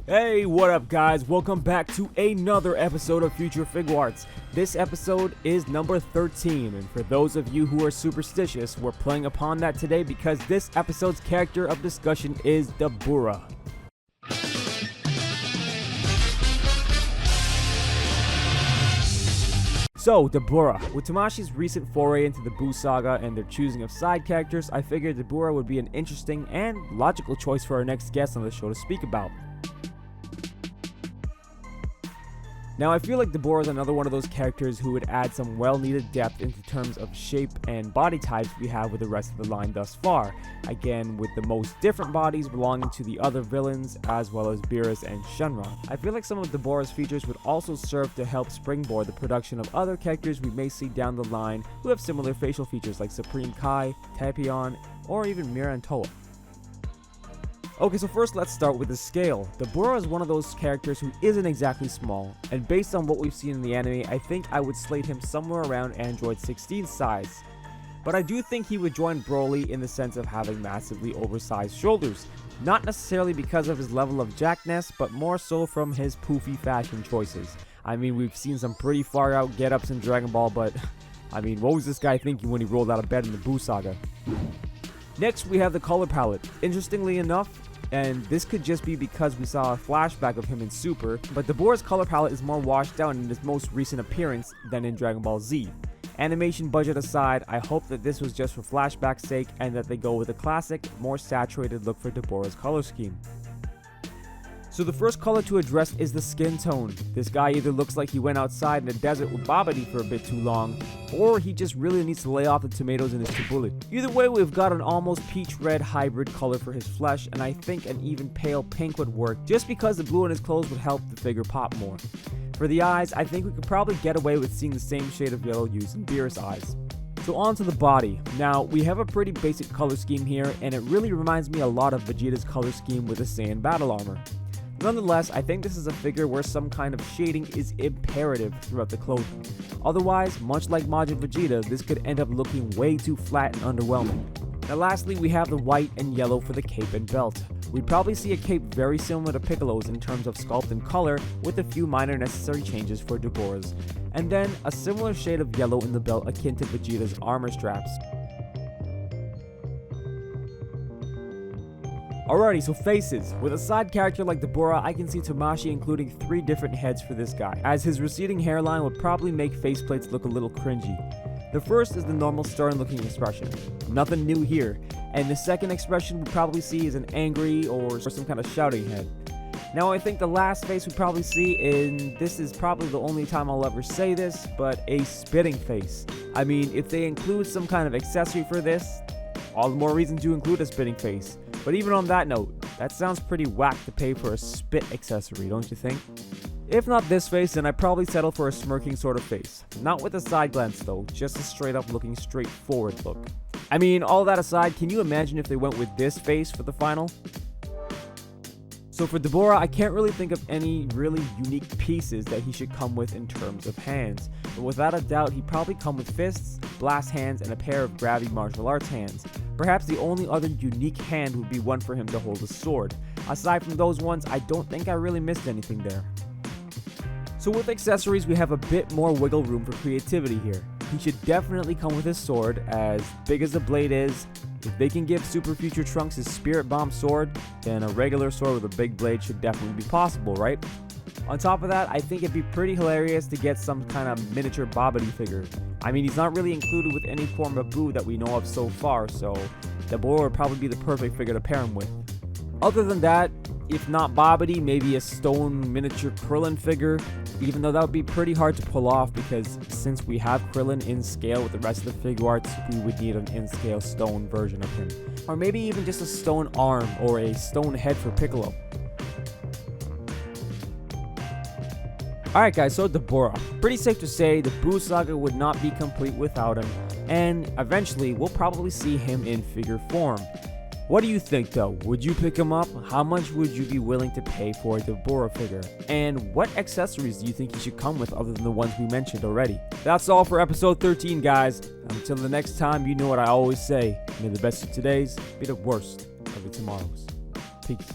Hey, what up guys? Welcome back to another episode of Future Figuarts. This episode is number 13, and for those of you who are superstitious, we're playing upon that today because this episode's character of discussion is Dabura. So, Dabura. With Tamashi's recent foray into the Buu Saga and their choosing of side characters, I figured Dabura would be an interesting and logical choice for our next guest on the show to speak about. Now, I feel like Dabura is another one of those characters who would add some well-needed depth into terms of shape and body types we have with the rest of the line thus far. Again, with the most different bodies belonging to the other villains, as well as Beerus and Shenron. I feel like some of Dabura's features would also serve to help springboard the production of other characters we may see down the line who have similar facial features like Supreme Kai, Tapion, or even Mira and Toa. Okay, so first let's start with the scale. Dabura is one of those characters who isn't exactly small, and based on what we've seen in the anime, I think I would slate him somewhere around Android 16's size. But I do think he would join Broly in the sense of having massively oversized shoulders. Not necessarily because of his level of jackness, but more so from his poofy fashion choices. I mean, we've seen some pretty far out get-ups in Dragon Ball, but I mean, what was this guy thinking when he rolled out of bed in the Buu Saga? Next, we have the color palette. Interestingly enough, and this could just be because we saw a flashback of him in Super, but Dabura's color palette is more washed out in his most recent appearance than in Dragon Ball Z. Animation budget aside, I hope that this was just for flashback's sake and that they go with a classic, more saturated look for Dabura's color scheme. So the first color to address is the skin tone. This guy either looks like he went outside in the desert with Babidi for a bit too long, or he just really needs to lay off the tomatoes in his tabbouleh. Either way, we've got an almost peach red hybrid color for his flesh, and I think an even pale pink would work just because the blue in his clothes would help the figure pop more. For the eyes, I think we could probably get away with seeing the same shade of yellow used in Beerus' eyes. So on to the body. Now, we have a pretty basic color scheme here, and it really reminds me a lot of Vegeta's color scheme with the Saiyan battle armor. Nonetheless, I think this is a figure where some kind of shading is imperative throughout the clothing. Otherwise, much like Majin Vegeta, this could end up looking way too flat and underwhelming. Now lastly, we have the white and yellow for the cape and belt. We'd probably see a cape very similar to Piccolo's in terms of sculpt and color, with a few minor necessary changes for Dabura's. And then a similar shade of yellow in the belt akin to Vegeta's armor straps. Alrighty, so faces. With a side character like Dabura, I can see Tamashi including 3 different heads for this guy, as his receding hairline would probably make faceplates look a little cringy. The first is the normal stern looking expression. Nothing new here. And the second expression we'd probably see is an angry or some kind of shouting head. Now I think the last face we probably see, and this is probably the only time I'll ever say this, but a spitting face. I mean, if they include some kind of accessory for this, all the more reason to include a spitting face. But even on that note, that sounds pretty whack to pay for a spit accessory, don't you think? If not this face, then I'd probably settle for a smirking sort of face. Not with a side glance though, just a straight up looking straightforward look. I mean, all that aside, can you imagine if they went with this face for the final? So for Dabura, I can't really think of any really unique pieces that he should come with in terms of hands. But without a doubt, he'd probably come with fists, blast hands, and a pair of gravity martial arts hands. Perhaps the only other unique hand would be one for him to hold a sword. Aside from those ones, I don't think I really missed anything there. So with accessories, we have a bit more wiggle room for creativity here. He should definitely come with his sword, as big as the blade is. If they can give Super Future Trunks his Spirit Bomb sword, then a regular sword with a big blade should definitely be possible, right? On top of that, I think it'd be pretty hilarious to get some kind of miniature Babidi figure. I mean, he's not really included with any form of Buu that we know of so far, so Dabura would probably be the perfect figure to pair him with. Other than that, if not Babidi, maybe a stone miniature Krillin figure, even though that would be pretty hard to pull off because since we have Krillin in scale with the rest of the Figuarts, we would need an in-scale stone version of him. Or maybe even just a stone arm or a stone head for Piccolo. Alright guys, so Dabura. Pretty safe to say the Buu Saga would not be complete without him, and eventually we'll probably see him in figure form. What do you think though? Would you pick him up? How much would you be willing to pay for a Dabura figure? And what accessories do you think he should come with other than the ones we mentioned already? That's all for episode 13 guys. Until the next time, you know what I always say. May the best of today's be the worst of the tomorrows. Peace.